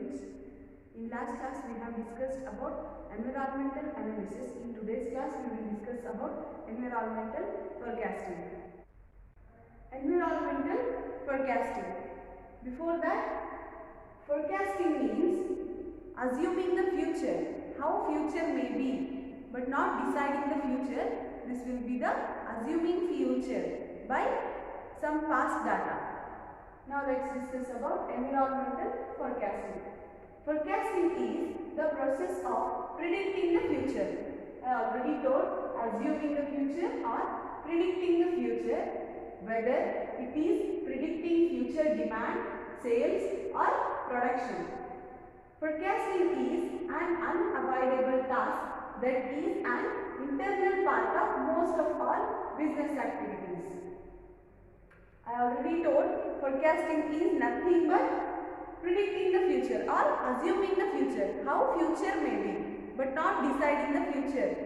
students. In last class we have discussed about environmental analysis. In today's class we will discuss about environmental forecasting. Environmental forecasting. Before that, forecasting means assuming the future, how future may be, but not deciding the future. This will be the assuming future by some past data. Now let's discuss about environmental forecasting. Forecasting is the process of predicting the future. I already told assuming the future or predicting the future, whether it is predicting future demand, sales or production. Forecasting is an unavoidable task that is an internal part of most of all business activities. I already told forecasting is nothing but predicting the future or assuming the future, how future may be, but not deciding the future.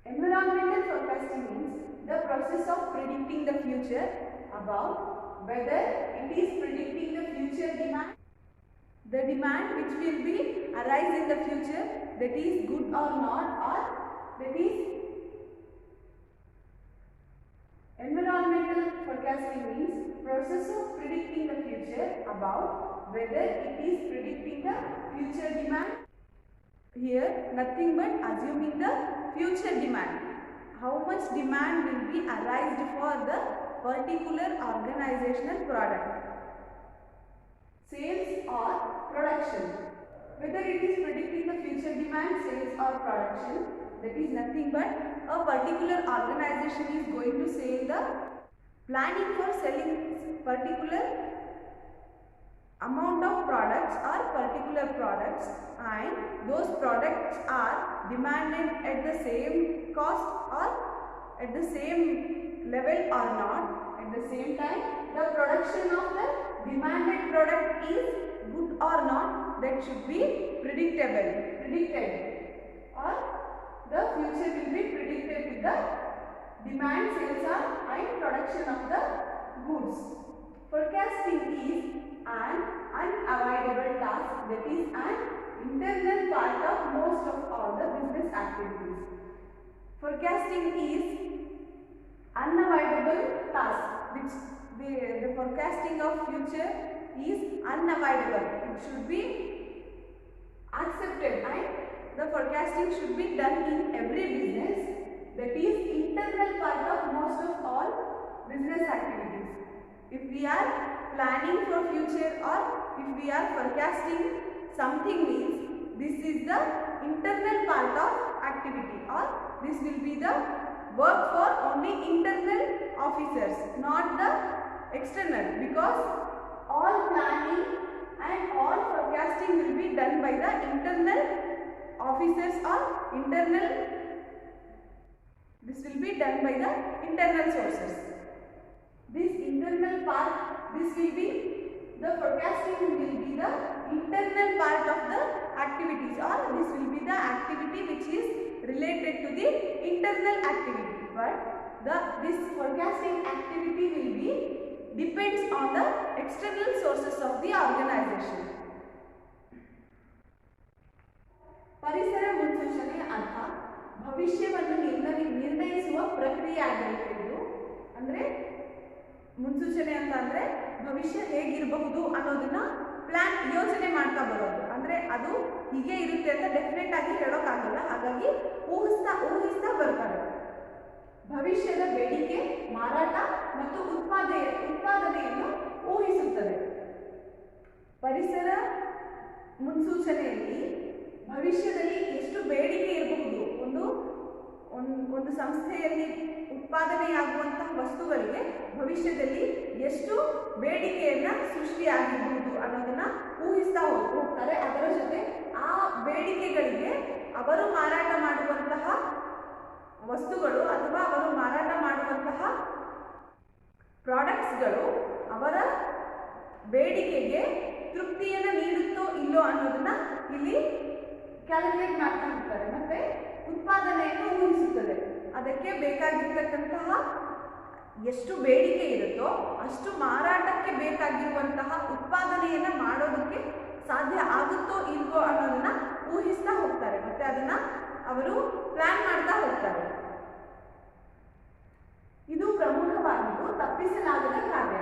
Environmental forecasting means the process of predicting the future about whether it is predicting the future demand, the demand which will be arise in the future, that is good or not, or that is environmental forecasting means process of predicting the future about whether it is predicting the future demand. Here nothing but assuming the future demand. How much demand will be arised for the particular organizational product, sales or production. Whether it is predicting the future demand, sales or production, that is nothing but a particular organization is going to sell the planning for selling particular amount of products or particular products, and those products are demanded at the same cost or at the same level or not. At the same time, the production of the demanded product is good or not, that should be predicted, or the future will be predicted with the demand, sales and production of the goods. Forecasting is an unavoidable task, that is an internal part of most of all the business activities. Forecasting is unavoidable task, which the forecasting of future is unavoidable. It should be accepted, and the forecasting should be done in every business, that is internal part of most of all business activities. If we are planning for future or if we are forecasting something, means this is the internal part of activity, or this will be the work for only internal officers, not the external, because all planning and all forecasting will be done by the internal officers or internal, this will be done by the internal sources. This internal part, this will be the forecasting will be the internal part of the activities, or this will be the activity which is related to the internal activity, but this forecasting activity will be depends on the external sources of the organization. ಪರಿಸರ ಮುನ್ಸೂಚನೆಯ ಅರ್ಥ ಭವಿಷ್ಯವನ್ನು ನಿರ್ಣಯಿಸುವ ಪ್ರಕ್ರಿಯೆ ಆಗಿರುತ್ತದೆ. ಅಂದರೆ ಮುನ್ಸೂಚನೆ ಅಂತ ಅಂದರೆ ಭವಿಷ್ಯ ಹೇಗಿರಬಹುದು ಅನ್ನೋದನ್ನ ಯೋಚನೆ ಮಾಡ್ತಾ ಬರೋದು. ಅಂದರೆ ಅದು ಹೀಗೆ ಇರುತ್ತೆ ಅಂತ ಡೆಫಿನೆಟ್ ಆಗಿ ಹೇಳೋಕ್ಕಾಗಲ್ಲ, ಹಾಗಾಗಿ ಊಹಿಸ್ತಾ ಬರ್ತಾರೆ. ಭವಿಷ್ಯದ ಬೇಡಿಕೆ, ಮಾರಾಟ ಮತ್ತು ಉತ್ಪಾದನೆಯನ್ನು ಊಹಿಸುತ್ತದೆ. ಪರಿಸರ ಮುನ್ಸೂಚನೆಯಲ್ಲಿ ಭವಿಷ್ಯದಲ್ಲಿ ಎಷ್ಟು ಬೇಡಿಕೆ ಇರಬಹುದು, ಒಂದು ಸಂಸ್ಥೆಯಲ್ಲಿ ಉತ್ಪಾದನೆಯಾಗುವಂತಹ ವಸ್ತುಗಳಿಗೆ ಭವಿಷ್ಯದಲ್ಲಿ ಎಷ್ಟು ಬೇಡಿಕೆಯನ್ನು ಸೃಷ್ಟಿಯಾಗಿರಬಹುದು ಅನ್ನೋದನ್ನ ಊಹಿಸ್ತಾ ಹೋಗ್ತಾರೆ. ಅದರ ಜೊತೆ ಆ ಬೇಡಿಕೆಗಳಿಗೆ ಅವರು ಮಾರಾಟ ಮಾಡುವಂತಹ ವಸ್ತುಗಳು ಅಥವಾ ಅವರು ಮಾರಾಟ ಮಾಡುವಂತಹ ಪ್ರಾಡಕ್ಟ್ಸ್ಗಳು ಅವರ ಬೇಡಿಕೆಗೆ ತೃಪ್ತಿಯನ್ನು ನೀಡುತ್ತೋ ಇಲ್ಲೋ ಅನ್ನೋದನ್ನ ಇಲ್ಲಿ ಕ್ಯಾಲ್ಕುಲೇಟ್ ಮಾಡ್ತಾ ಹೋಗ್ತಾರೆ. ಮತ್ತೆ ಉತ್ಪಾದನೆಯನ್ನು ಊಹಿಸುತ್ತದೆ. ಅದಕ್ಕೆ ಬೇಕಾಗಿರ್ತಕ್ಕಂತಹ ಎಷ್ಟು ಬೇಡಿಕೆ ಇರುತ್ತೋ ಅಷ್ಟು ಮಾರಾಟಕ್ಕೆ ಬೇಕಾಗಿರುವಂತಹ ಉತ್ಪಾದನೆಯನ್ನು ಅನ್ನೋದನ್ನ ಊಹಿಸ್ತಾ ಹೋಗ್ತಾರೆ, ಮತ್ತೆ ಅದನ್ನ ಅವರು ಪ್ಲಾನ್ ಮಾಡ್ತಾ ಹೋಗ್ತಾರೆ. ಇದು ಪ್ರಮುಖವಾಗಿದ್ದು ತಪ್ಪಿಸಲಾಗದ ಕಾರ್ಯ.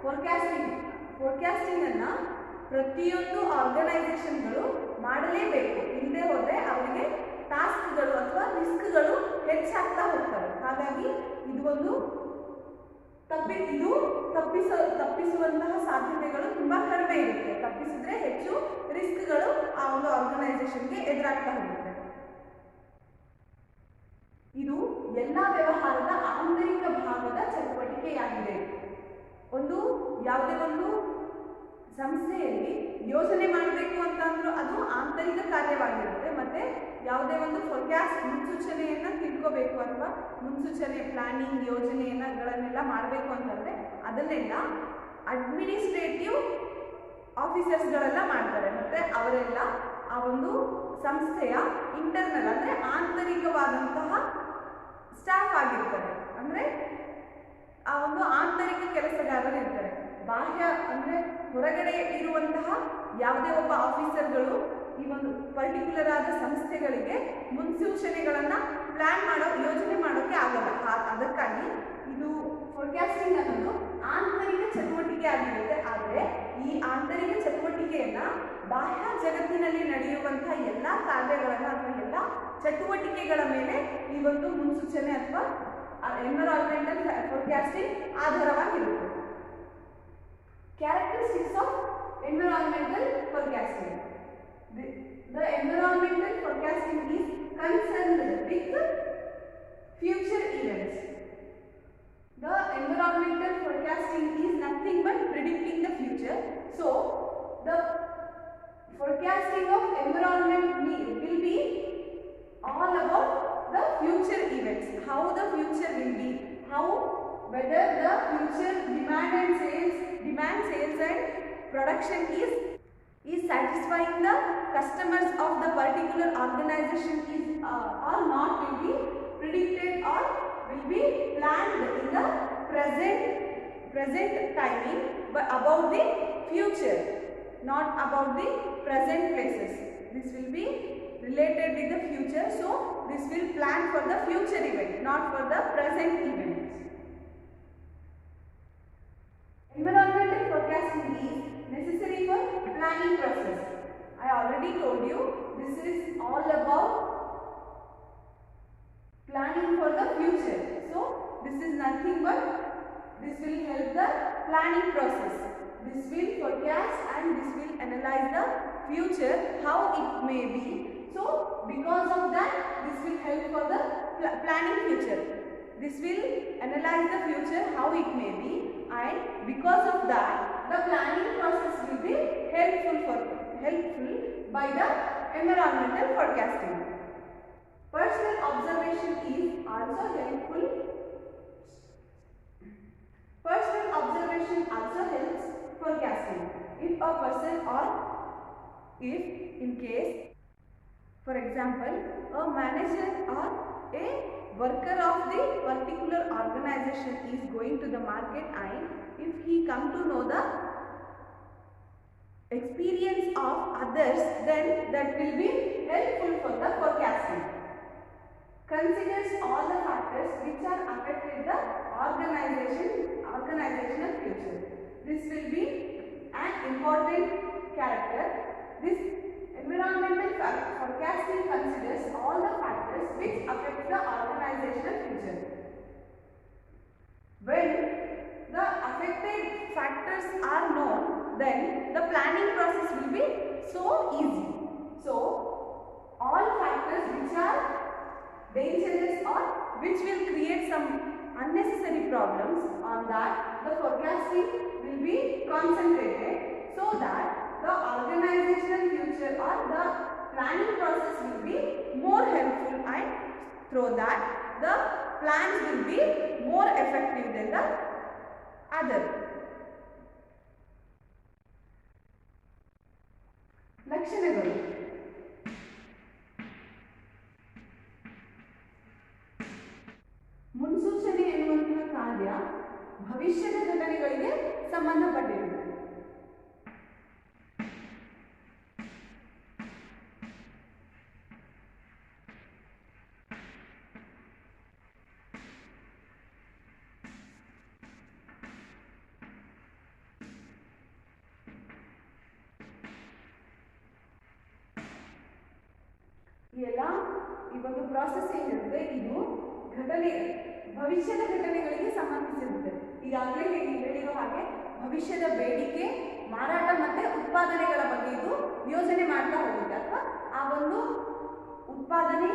ಫೋರ್ಕಾಸ್ಟಿಂಗ್ ಅನ್ನ ಪ್ರತಿಯೊಂದು ಆರ್ಗನೈಸೇಷನ್ಗಳು ಮಾಡಲೇಬೇಕು. ಇಲ್ಲದೆ ಹೋದ್ರೆ ಅವರಿಗೆ ಟಾಸ್ಕ್ಗಳು ಅಥವಾ ರಿಸ್ಕ್ಗಳು ಹೆಚ್ಚಾಗ್ತಾ ಹೋಗ್ತವೆ. ಹಾಗಾಗಿ ಇದು ಒಂದು ತಪ್ಪಿಸುವಂತಹ ಸಾಧ್ಯತೆಗಳು ತುಂಬಾ ಕಡಿಮೆ ಇರುತ್ತೆ. ತಪ್ಪಿಸಿದ್ರೆ ಹೆಚ್ಚು ರಿಸ್ಕ್ಗಳು ಆ ಒಂದು ಆರ್ಗನೈಸೇಷನ್ಗೆ ಎದುರಾಗ್ತಾ ಹೋಗುತ್ತೆ. ಇದು ಎಲ್ಲಾ ವ್ಯವಹಾರದ ಆಂತರಿಕ ಭಾಗದ ಚಟುವಟಿಕೆಯಾಗಿದೆ. ಯಾವುದೇ ಒಂದು ಸಂಸ್ಥೆಯಲ್ಲಿ ಯೋಜನೆ ಮಾಡಬೇಕು ಅಂತ ಅಂದ್ರೂ ಅದು ಆಂತರಿಕ ಕಾರ್ಯವಾಗಿರುತ್ತೆ. ಮತ್ತೆ ಯಾವುದೇ ಒಂದು ಫೋರ್ಕಾಸ್ಟ್ ಮುನ್ಸೂಚನೆಯನ್ನ ತಿಳ್ಕೋಬೇಕು ಅಥವಾ ಮುನ್ಸೂಚನೆ ಪ್ಲಾನಿಂಗ್ ಯೋಜನೆಗಳನ್ನೆಲ್ಲ ಮಾಡಬೇಕು ಅಂತಂದ್ರೆ ಅದನ್ನೆಲ್ಲ ಅಡ್ಮಿನಿಸ್ಟ್ರೇಟಿವ್ ಆಫೀಸರ್ಸ್ಗಳೆಲ್ಲ ಮಾಡ್ತಾರೆ. ಮತ್ತೆ ಅವರೆಲ್ಲ ಆ ಒಂದು ಸಂಸ್ಥೆಯ ಇಂಟರ್ನಲ್ ಅಂದ್ರೆ ಆಂತರಿಕವಾದಂತಹ ಸ್ಟಾಫ್ ಆಗಿರ್ತಾರೆ. ಅಂದ್ರೆ ಆ ಒಂದು ಆಂತರಿಕ ಕೆಲಸಗಾರರು ಇರ್ತಾರೆ. ಬಾಹ್ಯ ಅಂದ್ರೆ ಹೊರಗಡೆ ಇರುವಂತಹ ಯಾವುದೇ ಒಬ್ಬ ಆಫೀಸರ್ಗಳು ಈ ಒಂದು ಪರ್ಟಿಕ್ಯುಲರ್ ಆದ ಸಂಸ್ಥೆಗಳಿಗೆ ಮುನ್ಸೂಚನೆಗಳನ್ನ ಯೋಜನೆ ಮಾಡೋಕೆ ಆಗಲ್ಲ. ಅದಕ್ಕಾಗಿ ಇದು ಫೋರ್ಕಾಸ್ಟಿಂಗ್ ಅನ್ನೋದು ಆಂತರಿಕ ಚಟುವಟಿಕೆ ಆಗಿರುತ್ತೆ. ಆದರೆ ಈ ಆಂತರಿಕ ಚಟುವಟಿಕೆಯನ್ನ ಬಾಹ್ಯ ಜಗತ್ತಿನಲ್ಲಿ ನಡೆಯುವಂತಹ ಎಲ್ಲಾ ಕಾರ್ಯಗಳನ್ನ ಅಥವಾ ಎಲ್ಲ ಚಟುವಟಿಕೆಗಳ ಮೇಲೆ ಈ ಒಂದು ಮುನ್ಸೂಚನೆ ಅಥವಾ ಎನ್ವಿರಾನ್ಮೆಂಟಲ್ ಫೋರ್ಕಾಸ್ಟಿಂಗ್ ಆಧಾರವಾಗಿರುತ್ತೆ. Characteristics of environmental forecasting. The environmental forecasting is concerned with future events. The environmental forecasting is nothing but predicting the future. So, the forecasting of environment will be all about the future events. How the future will be, whether the future demand, sales and production is satisfying the customers of the particular organization or not will be predicted or will be planned in the present timing, but about the future, not about the present places. This will be related with the future, so this will plan for the future event, not for the present events. Environmental forecasting is necessary for planning process. I already told you this is all about planning for the future. So this is nothing but this will help the planning process. This will forecast and this will analyze the future how it may be. So because of that this will help for the planning future. This will analyze the future how it may be, and because of that the planning process will be helpful by the environmental forecasting. Personal observation is also helpful. Personal observation also helps forecasting. If a person or if in case, for example, a manager or a worker of the particular organization is going to the market, and if he come to know the experience of others, then that will be helpful for the forecasting. Considers all the factors which are affected the organizational future. This will be an important character. This environmental forecasting considers all the factors which affect the organizational future. When the affected factors are known, then the planning process will be so easy. So, all factors which are dangerous or which will create some unnecessary problems, on that the forecasting will be concentrated, so that the organizational future or the planning process will be more helpful, and through that the plans will be more effective than the other. ಲಕ್ಷಣಗಳು. ಮುನ್ಸೂಚನೆ ಎನ್ನುವಂತಹ ಕಾರ್ಯ ಭವಿಷ್ಯದ ಘಟನೆಗಳಿಗೆ ಸಂಬಂಧಪಟ್ಟಿರುತ್ತದೆ. ಎಲ್ಲ ಈ ಒಂದು process ಏನಿರುತ್ತೆ ಇದು ಘಟನೆ ಭವಿಷ್ಯದ ಘಟನೆಗಳಿಗೆ ಸಂಬಂಧಿಸಿರುತ್ತೆ. ಈಗಾಗಲೇ ಹೇಳಿರೋ ಹಾಗೆ ಭವಿಷ್ಯದ ಬೇಡಿಕೆ, ಮಾರಾಟ ಮತ್ತೆ ಉತ್ಪಾದನೆಗಳ ಬಗ್ಗೆ ಇದು ಯೋಜನೆ ಮಾಡ್ತಾ ಹೋಗುತ್ತೆ. ಅಥವಾ ಆ ಒಂದು ಉತ್ಪಾದನೆ,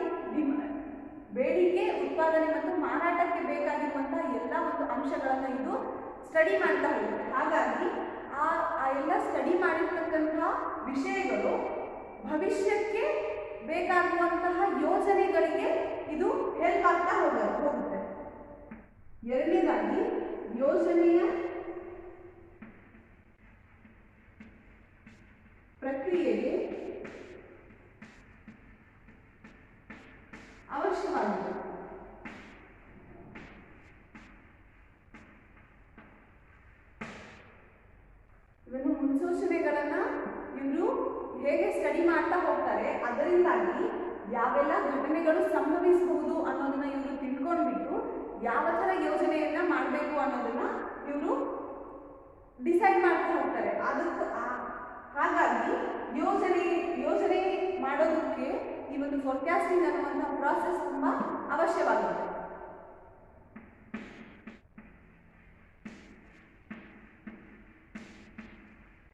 ಬೇಡಿಕೆ, ಉತ್ಪಾದನೆ ಮತ್ತು ಮಾರಾಟಕ್ಕೆ ಬೇಕಾಗಿರುವಂತಹ ಎಲ್ಲ ಒಂದು ಅಂಶಗಳನ್ನು ಇದು ಸ್ಟಡಿ ಮಾಡ್ತಾ ಹೋಗುತ್ತೆ. ಹಾಗಾಗಿ ಆ ಎಲ್ಲ ಸ್ಟಡಿ ಮಾಡಿರ್ತಕ್ಕಂತಹ ವಿಷಯಗಳು ಭವಿಷ್ಯಕ್ಕೆ ಬೇಕಾಗುವಂತಹ ಯೋಜನೆಗಳಿಗೆ ಇದು ಹೆಲ್ಪ್ ಆಗ್ತಾ ಹೋಗುತ್ತೆ. ಎರಡನೇದಾಗಿ ಯೋಜನೆಯ ಪ್ರಕ್ರಿಯೆಗೆ ಅವಶ್ಯವಾಗಿದೆ. ಇವನ್ನು ಮುನ್ಸೂಚನೆಗಳನ್ನ ಇವರು ಹೇಗೆ ಸ್ಟಡಿ ಮಾಡ್ತಾ ಹೋಗ್ತಾರೆ, ಅದರಿಂದಾಗಿ ಯಾವೆಲ್ಲ ಘಟನೆಗಳು ಸಂಭವಿಸಬಹುದು ಅನ್ನೋದನ್ನ ಇವರು ತಿಳ್ಕೊಂಡ್ಬಿಟ್ಟು ಯಾವ ಥರ ಯೋಜನೆಯನ್ನ ಮಾಡಬೇಕು ಅನ್ನೋದನ್ನ ಇವರು ಡಿಸೈಡ್ ಮಾಡ್ತಾ ಹೋಗ್ತಾರೆ. ಹಾಗಾಗಿ ಯೋಜನೆ ಮಾಡೋದಕ್ಕೆ ಈ ಒಂದು ಫೋರ್ಕಾಸ್ಟಿಂಗ್ ಅನ್ನುವಂತಹ ಪ್ರಾಸೆಸ್ ತುಂಬಾ ಅವಶ್ಯವಾಗಿದೆ.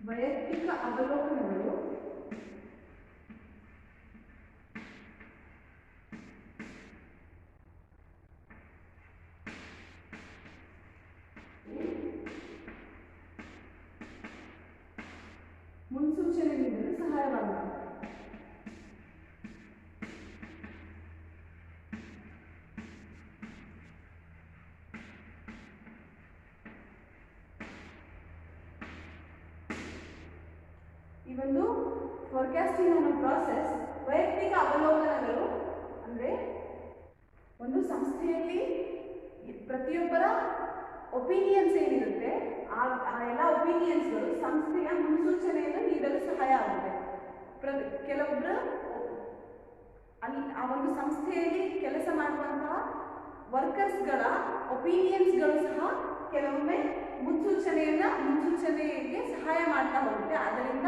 ವೈಯಕ್ತಿಕ ಅವಲೋಕನಗಳು ಮುನ್ಸೂಚನೆ ನೀಡಲು ಸಹಾಯವಾಗುತ್ತದೆ. ಈ ಒಂದು ಫೋರ್ಕಾಸ್ಟಿಂಗ್ ಅನ್ನೋ ಪ್ರಾಸೆಸ್ ವೈಯಕ್ತಿಕ ಅವಲೋಕನಗಳು ಅಂದರೆ ಒಂದು ಸಂಸ್ಥೆಯಲ್ಲಿ ಪ್ರತಿಯೊಬ್ಬರ ಒಪಿನಿಯನ್ಸ್ ಏನಿರುತ್ತೆ ಆ ಎಲ್ಲ ಒಪಿನಿಯನ್ಸ್ಗಳು ಸಂಸ್ಥೆಯ ಮುನ್ಸೂಚನೆಯನ್ನು ನೀಡಲು ಸಹಾಯ ಆಗುತ್ತೆ. ಕೆಲವೊಬ್ಬರು ಅಲ್ಲಿ ಆ ಒಂದು ಸಂಸ್ಥೆಯಲ್ಲಿ ಕೆಲಸ ಮಾಡುವಂತಹ ವರ್ಕರ್ಸ್ಗಳ ಒಪಿನಿಯನ್ಸ್ಗಳು ಸಹ ಕೆಲವೊಮ್ಮೆ ಮುನ್ಸೂಚನೆಗೆ ಸಹಾಯ ಮಾಡ್ತಾ ಹೋಗುತ್ತೆ. ಅದರಿಂದ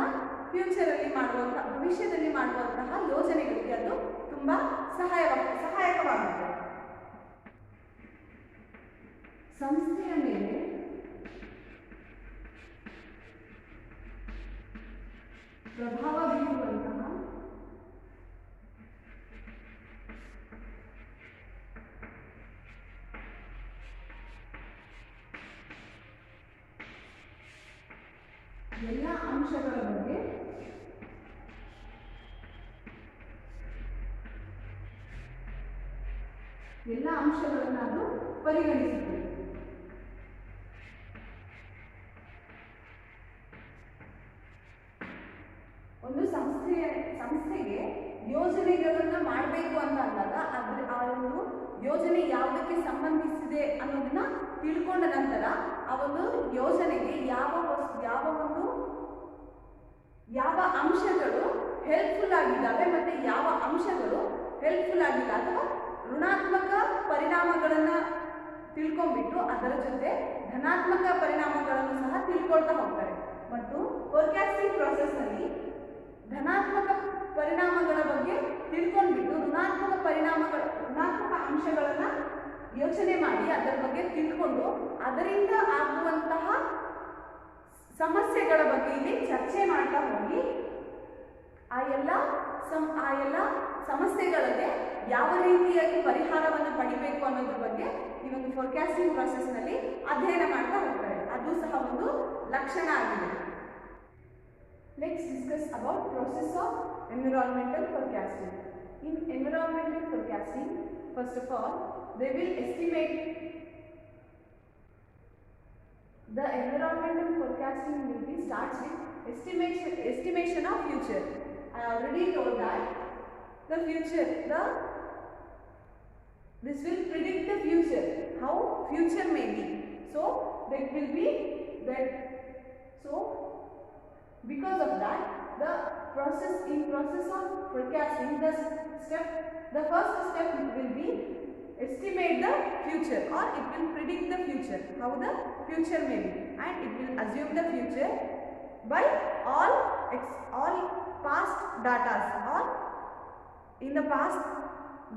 ಫ್ಯೂಚರಲ್ಲಿ ಮಾಡುವಂತಹ, ಭವಿಷ್ಯದಲ್ಲಿ ಮಾಡುವಂತಹ ಯೋಜನೆಗಳಿಗೆ ಅದು ತುಂಬಾ ಸಹಾಯಕವಾಗುತ್ತೆ. ಸಂಸ್ಥೆಯ ಮೇಲೆ ಪ್ರಭಾವ ಬೀರುವಂತಹ ಎಲ್ಲ ಅಂಶಗಳ ಬಗ್ಗೆ ಎಲ್ಲ ಅಂಶಗಳನ್ನು ಅದು ಪರಿಗಣಿಸುತ್ತದೆ. ಒಂದು ಸಂಸ್ಥೆಗೆ ಯೋಜನೆಗಳನ್ನ ಮಾಡಬೇಕು ಅಂತ ಅಂದಾಗ ಆ ಒಂದು ಯೋಜನೆ ಯಾವುದಕ್ಕೆ ಸಂಬಂಧಿಸಿದೆ ಅನ್ನೋದನ್ನ ತಿಳ್ಕೊಂಡ ನಂತರ ಆ ಒಂದು ಯೋಜನೆಗೆ ಯಾವ ಅಂಶಗಳು ಹೆಲ್ಪ್ಫುಲ್ ಆಗಿದ್ದಾವೆ ಮತ್ತೆ ಯಾವ ಅಂಶಗಳು ಹೆಲ್ಪ್ಫುಲ್ ಆಗಿಲ್ಲ ಅಥವಾ ಋಣಾತ್ಮಕ ಪರಿಣಾಮಗಳನ್ನು ತಿಳ್ಕೊಂಡ್ಬಿಟ್ಟು ಅದರ ಜೊತೆ ಧನಾತ್ಮಕ ಪರಿಣಾಮಗಳನ್ನು ಸಹ ತಿಳ್ಕೊಳ್ತಾ ಹೋಗ್ತಾರೆ. ಮತ್ತು ಫೋರ್ಕಾಸ್ಟಿಂಗ್ ಪ್ರಾಸೆಸ್ನಲ್ಲಿ ಧನಾತ್ಮಕ ಪರಿಣಾಮಗಳ ಬಗ್ಗೆ ತಿಳ್ಕೊಂಡ್ಬಿಟ್ಟು ಋಣಾತ್ಮಕ ಅಂಶಗಳನ್ನು ಯೋಚನೆ ಮಾಡಿ ಅದರ ಬಗ್ಗೆ ತಿಳ್ಕೊಂಡು ಅದರಿಂದ ಆಗುವಂತಹ ಸಮಸ್ಯೆಗಳ ಬಗ್ಗೆ ಇಲ್ಲಿ ಚರ್ಚೆ ಮಾಡ್ತಾ ಹೋಗಿ ಆ ಎಲ್ಲ ಸಮಸ್ಯೆಗಳಿಗೆ ಯಾವ ರೀತಿಯಾಗಿ ಪರಿಹಾರವನ್ನು ಪಡಿಬೇಕು ಅನ್ನೋದ್ರ ಬಗ್ಗೆ ಈ ಒಂದು ಫೋರ್ಕಾಸ್ಟಿಂಗ್ ಪ್ರಾಸೆಸ್ನಲ್ಲಿ ಅಧ್ಯಯನ ಮಾಡ್ತಾ ಹೋಗ್ತಾರೆ. ಅದು ಸಹ ಒಂದು ಲಕ್ಷಣ ಆಗಿದೆ. Let's discuss about process of environmental forecasting. In environmental forecasting, first of all, they will estimate. The environmental forecasting will be starts with estimation of future. I already told that the future, this will predict the future, how future may be. So that will be that. So because of that, the process of forecasting, the first step will be estimate the future, or it will predict the future, how the future may be, and it will assume the future by all past data or In the past,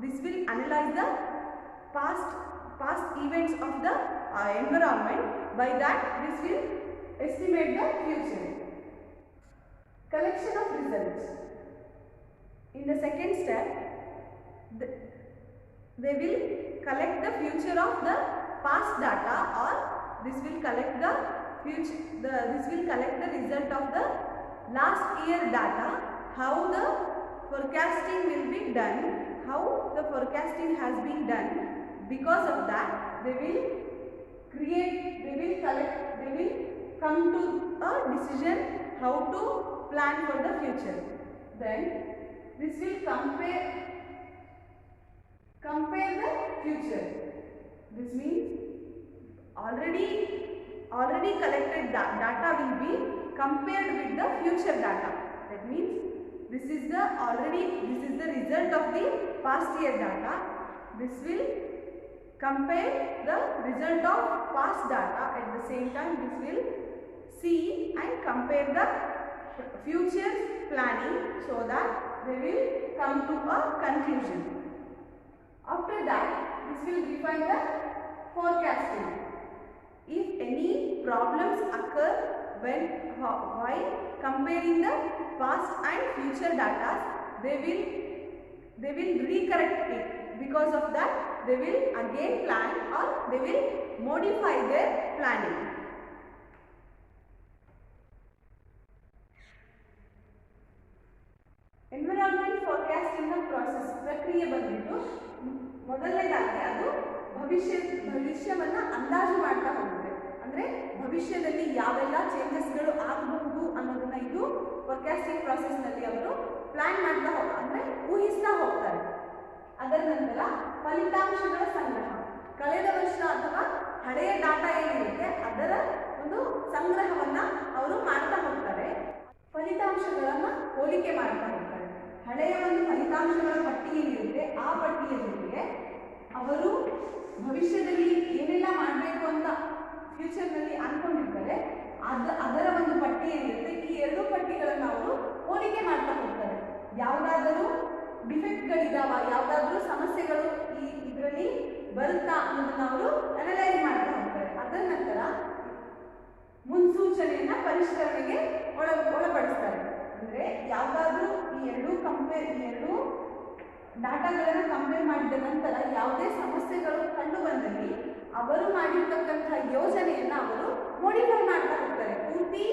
this will analyze the past events of the environment. By that, this will estimate the future. Collection of results. In the second step, they will collect the future of the past data, or this will collect the future. This will collect the result of the last year data. How the forecasting will be done, how the forecasting has been done. Because of that, they will come to a decision how to plan for the future. Then this will compare the future. This means already collected data will be compared with the future data. That means this is the result of the past year data. This will compare the result of past data. At the same time, this will see and compare the future planning, so that they will come to a conclusion. After that, this will define the forecasting. If any problems occur while comparing the past and future data, they will recorrect it. Because of that, they will again plan, or they will modify their planning. Environment forecasting process ಪ್ರಕ್ರಿಯೆ ಬಂದ್ಬಿಟ್ಟು ಮೊದಲನೇದಾಗಿ ಅದು ಭವಿಷ್ಯವನ್ನು ಅಂದಾಜು ಮಾಡ್ತಾ ಹೋಗುತ್ತೆ. ಅಂದರೆ ಭವಿಷ್ಯದಲ್ಲಿ ಯಾವೆಲ್ಲ ಚೇಂಜಸ್ಗಳು ಆಗಬಹುದು ಅನ್ನೋದನ್ನ ಇದು ಫೋರ್ಕಾಸ್ಟಿಂಗ್ ಪ್ರಾಸೆಸ್ನಲ್ಲಿ ಅವರು ಪ್ಲಾನ್ ಮಾಡ್ತಾ ಅಂದರೆ ಊಹಿಸ್ತಾ ಹೋಗ್ತಾರೆ. ಅದರ ನಂತರ ಫಲಿತಾಂಶಗಳ ಸಂಗ್ರಹ, ಕಳೆದ ವರ್ಷ ಅಥವಾ ಹಳೆಯ ಡಾಟಾ ಏನಿರುತ್ತೆ ಅದರ ಒಂದು ಸಂಗ್ರಹವನ್ನು ಅವರು ಮಾಡ್ತಾ ಹೋಗ್ತಾರೆ. ಫಲಿತಾಂಶಗಳನ್ನು ಹೋಲಿಕೆ ಮಾಡ್ತಾ ಹೋಗ್ತಾರೆ. ಹಳೆಯ ಒಂದು ಫಲಿತಾಂಶಗಳ ಪಟ್ಟಿ ಏನಿರುತ್ತೆ ಆ ಪಟ್ಟಿಯ ಜೊತೆಗೆ ಅವರು ಭವಿಷ್ಯದಲ್ಲಿ ಏನೆಲ್ಲ ಮಾಡಬೇಕು ಅಂತ ಫ್ಯೂಚರ್ನಲ್ಲಿ ಅಂದ್ಕೊಂಡಿರ್ತಾರೆ ಅದರ ಒಂದು ಪಟ್ಟಿ ಏನಿರುತ್ತೆ, ಈ ಎರಡು ಪಟ್ಟಿಗಳನ್ನು ಅವರು ಹೋಲಿಕೆ ಮಾಡ್ತಾ ಹೋಗ್ತಾರೆ. ಯಾವುದಾದರೂ ಡಿಫೆಕ್ಟ್ಗಳಿದಾವ, ಯಾವುದಾದ್ರೂ ಸಮಸ್ಯೆಗಳು ಇದರಲ್ಲಿ ಬರುತ್ತಾ ಅನ್ನೋದನ್ನ ಅವರು ಅನಲೈಸ್ ಮಾಡ್ತಾ ಹೋಗ್ತಾರೆ. ಅದರ ನಂತರ ಮುನ್ಸೂಚನೆಯನ್ನ ಪರಿಷ್ಕರಣೆಗೆ ಒಳಪಡಿಸ್ತಾರೆ. ಅಂದರೆ ಯಾವುದಾದ್ರೂ ಈ ಎರಡು ಡಾಟಾಗಳನ್ನು ಕಂಪೇರ್ ಮಾಡಿದ ನಂತರ ಯಾವುದೇ ಸಮಸ್ಯೆಗಳು ಕಂಡು ಬಂದಲ್ಲಿ ಅವರು ಮಾಡಿರ್ತಕ್ಕಂಥ ಯೋಜನೆಯನ್ನು ಅವರು ಮೋಡಿಫೈ ಮಾಡ್ತಾ ಹೋಗ್ತಾರೆ. ಪೂರ್ತಿ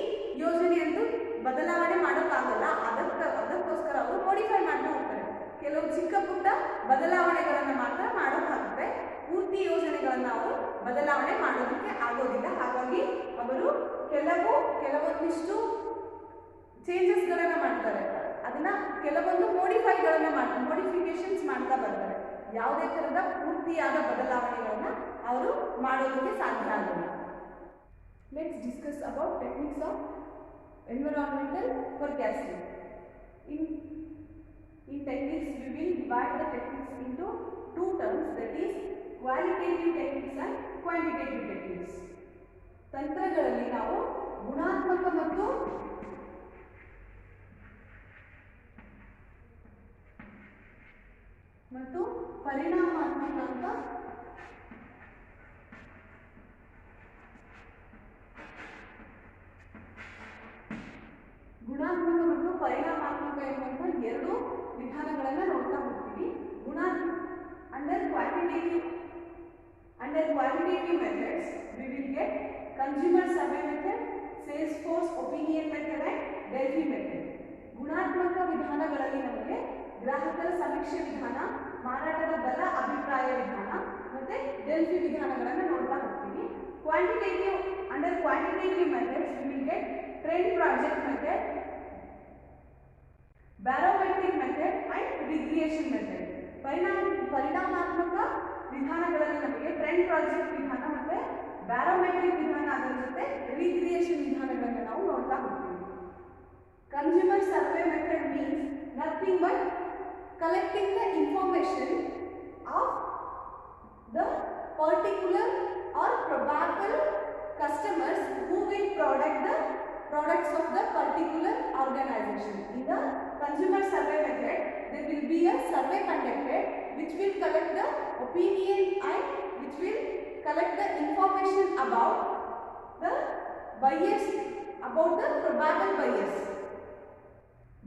ಯೋಜನೆಯನ್ನು ಬದಲಾವಣೆ ಮಾಡೋಕ್ಕಾಗಲ್ಲ, ಅದಕ್ಕೋಸ್ಕರ ಅವರು ಮೋಡಿಫೈ ಮಾಡ್ತಾ ಹೋಗ್ತಾರೆ. ಕೆಲವು ಚಿಕ್ಕ ಪುಟ್ಟ ಬದಲಾವಣೆಗಳನ್ನು ಮಾತ್ರ ಮಾಡೋಕ್ಕಾಗುತ್ತೆ, ಪೂರ್ತಿ ಯೋಜನೆಗಳನ್ನು ಅವರು ಬದಲಾವಣೆ ಮಾಡೋದಕ್ಕೆ ಆಗೋದಿಲ್ಲ. ಹಾಗಾಗಿ ಅವರು ಕೆಲವೊಂದಿಷ್ಟು ಚೇಂಜಸ್ಗಳನ್ನು ಮಾಡ್ತಾರೆ, ಅದನ್ನ ಕೆಲವೊಂದು ಮೋಡಿಫಿಕೇಶನ್ಸ್ ಮಾಡ್ತಾ ಬರ್ತಾರೆ. ಯಾವುದೇ ಥರದ ಪೂರ್ತಿಯಾದ ಬದಲಾವಣೆಗಳನ್ನು ಅವರು ಮಾಡೋದಕ್ಕೆ ಸಾಧ್ಯ ಆಗೋಲ್ಲ. Let's discuss about techniques of environmental forecasting. In techniques, we will divide the techniques into two terms, that is qualitative techniques and quantitative techniques. ತಂತ್ರಗಳಲ್ಲಿ ನಾವು ಗುಣಾತ್ಮಕ ಮತ್ತು ಪರಿಣಾಮಾತ್ಮಕ ಅಂತ ಗುಣಾತ್ಮಕ ಮತ್ತು ಪರಿಣಾಮಾತ್ಮಕ ಎಂಬಂತ ಎರಡು ವಿಧಾನಗಳನ್ನು ನೋಡ್ತಾ ಹೋಗ್ತೀವಿ. Under quantitative methods, we will get consumer survey method, Salesforce opinion method and Delphi method. ಗುಣಾತ್ಮಕ ವಿಧಾನಗಳಲ್ಲಿ ನಮಗೆ ಗ್ರಾಹಕರ ಸಮೀಕ್ಷೆ ವಿಧಾನ, ಮಾರಾಟದ ಬಲ ಅಭಿಪ್ರಾಯ ವಿಧಾನ ಮತ್ತೆ ಡೆಲ್ಫಿ ವಿಧಾನಗಳನ್ನು ನೋಡ್ತಾ ಹೋಗ್ತೀವಿ. Under quantitative methods, we will get trend project method, barometric method and regression method. ಪರಿಣಾಮಾತ್ಮಕ ವಿಧಾನಗಳಲ್ಲಿ ನಮಗೆ ಟ್ರೆಂಡ್ ಪ್ರಾಜೆಕ್ಟ್ ವಿಧಾನ ಮತ್ತೆ ಬ್ಯಾರೋಮೆಟ್ರಿಕ್ ವಿಧಾನ, ಅದರ ಜೊತೆ ರಿಕ್ರಿಯೇಷನ್ ವಿಧಾನಗಳನ್ನು ನಾವು ನೋಡ್ತಾ ಹೋಗ್ತೀವಿ. Consumer survey method means nothing but collecting the information of the particular or probable customers who will product the products of the particular organization. In the consumer survey method, they will be a survey conducted which will collect the opinion and which will collect the information about the bias, about the probable bias.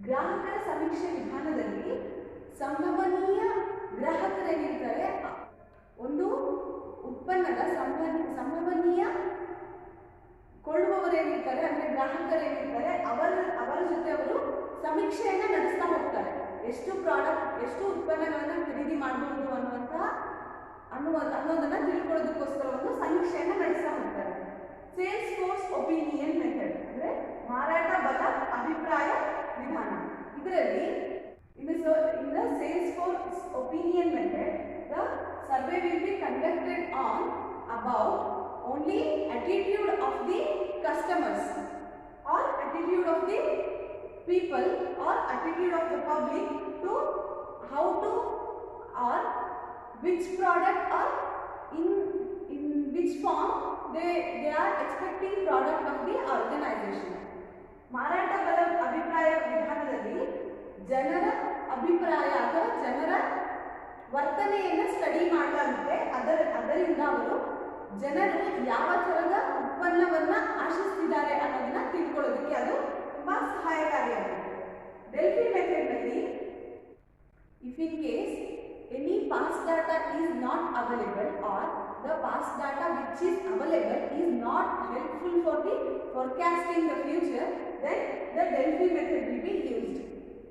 ಗ್ರಾಹಕರ ಸಮೀಕ್ಷೆ ವಿಧಾನದಲ್ಲಿ ಸಂಭವನೀಯ ಗ್ರಾಹಕರೇನಿರ್ತಾರೆ, ಒಂದು ಉತ್ಪನ್ನದ ಸಂಭವನೀಯ ಕೊಳ್ಳುವವರೇನಿರ್ತಾರೆ ಅಂದರೆ ಗ್ರಾಹಕರೇನಿರ್ತಾರೆ ಅವರ ಜೊತೆ ಅವರು ಸಮೀಕ್ಷೆಯನ್ನು ನಡೆಸ್ತಾ ಹೋಗ್ತಾರೆ. ಎಷ್ಟು ಉತ್ಪನ್ನಗಳನ್ನು ಖರೀದಿ ಮಾಡಬಹುದು ಅನ್ನೋದನ್ನ ತಿಳ್ಕೊಳ್ಳೋದಕ್ಕೋಸ್ಕರ ಒಂದು ಸಮೀಕ್ಷೆಯನ್ನು ನಡೆಸ್ತಾ ಹೋಗ್ತಾರೆ. ಸೇಲ್ಸ್ ಫೋರ್ಸ್ ಒಪಿನಿಯನ್ ಮೆಥಡ್ ಅಂದರೆ ಮಾರಾಟ ಬಲ ಅಭಿಪ್ರಾಯ ವಿಧಾನ. ಇದರಲ್ಲಿ in the sales force opinion method, the survey will be conducted on about only attitude of the customers or attitude of the people or attitude of the public to how to or which product or in which form they are expecting product of the organization. ಮಾರಾಟ ಬಲ ಅಭಿಪ್ರಾಯ ವಿಧಾನದಲ್ಲಿ ಜನರ ಅಭಿಪ್ರಾಯ ಅಥವಾ ಜನರ ವರ್ತನೆಯನ್ನು study ಮಾಡಲಾಗುತ್ತೆ. ಅದರಿಂದ ಅವರು ಜನರು ಯಾವ ಥರದ ಉತ್ಪನ್ನವನ್ನು ಆಶಿಸ್ತಿದ್ದಾರೆ ಅನ್ನೋದನ್ನ ತಿಳ್ಕೊಳ್ಳೋದಕ್ಕೆ ಅದು ತುಂಬ ಸಹಾಯಕಾರಿಯಾಗುತ್ತೆ. ಡೆಲ್ಫಿ ಮೆಥಡ್ನಲ್ಲಿ if in case any past data is not available or the past data which is available is not helpful for the forecasting the future, then the Delphi method will be used.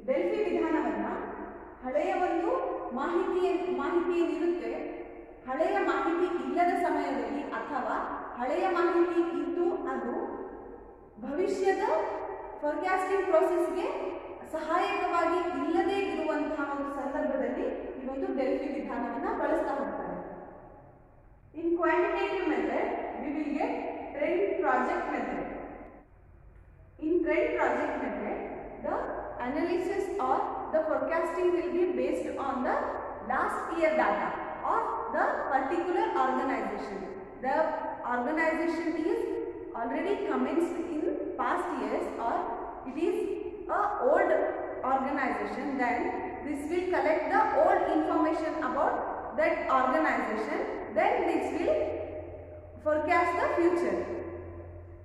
Delphi ವಿಧಾನವನ್ನು ಹಳೆಯ ಒಂದು ಮಾಹಿತಿ ಏನಿರುತ್ತೆ, ಹಳೆಯ ಮಾಹಿತಿ ಇಲ್ಲದ ಸಮಯದಲ್ಲಿ ಅಥವಾ ಹಳೆಯ ಮಾಹಿತಿ ಇದ್ದು ಅದು ಭವಿಷ್ಯದ ಫೋರ್ಕಾಸ್ಟಿಂಗ್ ಪ್ರೋಸೆಸ್ಗೆ ಸಹಾಯಕವಾಗಿ ಇಲ್ಲದೇ ಇರುವಂತಹ ಒಂದು ಸಂದರ್ಭದಲ್ಲಿ ಈ ಒಂದು ಡೆಲ್ಫಿ ವಿಧಾನವನ್ನು ಬಳಸ್ತಾ ಹೋಗ್ತಾರೆ. In quantitative method, we will get trend project method. In trend project method, the analysis or the forecasting will be based on the last year data of the particular organization. The organization is already commenced in past years or it is a old organization, then this will collect the old information about that organization, then this will forecast the future.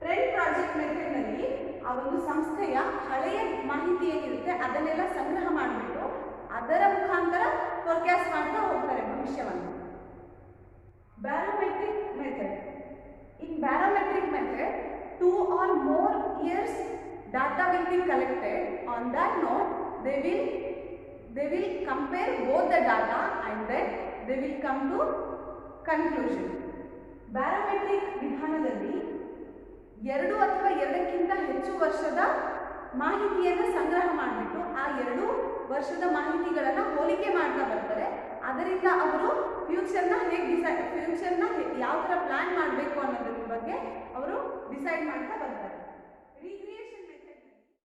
Trend project ಮೆಥಡ್ನಲ್ಲಿ ಆ ಒಂದು ಸಂಸ್ಥೆಯ ಹಳೆಯ ಮಾಹಿತಿ ಏನಿರುತ್ತೆ ಅದನ್ನೆಲ್ಲ ಸಂಗ್ರಹ ಮಾಡಿಬಿಟ್ಟು ಅದರ ಮುಖಾಂತರ ಫೋರ್ಕಾಸ್ಟ್ ಮಾಡ್ತಾ ಹೋಗ್ತಾರೆ ಭವಿಷ್ಯವನ್ನು. Barometric method. In barometric method 2 or more years data will be collected. On that note, they will compare both the data and then they will come to conclusion. ಬ್ಯಾರೋಮೆಟ್ರಿಕ್ ವಿಧಾನದಲ್ಲಿ 2 ಅಥವಾ 2ಕ್ಕಿಂತ ಹೆಚ್ಚು ವರ್ಷದ ಮಾಹಿತಿಯನ್ನು ಸಂಗ್ರಹ ಮಾಡಿಬಿಟ್ಟು ಆ 2 ವರ್ಷದ ಮಾಹಿತಿಗಳನ್ನು ಹೋಲಿಕೆ ಮಾಡ್ತಾ ಬರ್ತಾರೆ. ಅದರಿಂದ ಅವರು ಫ್ಯೂಚರ್ನ ಯಾವ ಥರ ಪ್ಲಾನ್ ಮಾಡಬೇಕು ಅನ್ನೋದ್ರ ಬಗ್ಗೆ ಅವರು ಡಿಸೈಡ್ ಮಾಡ್ತಾ ಬರ್ತಾರೆ. ರಿಗ್ರೆಷನ್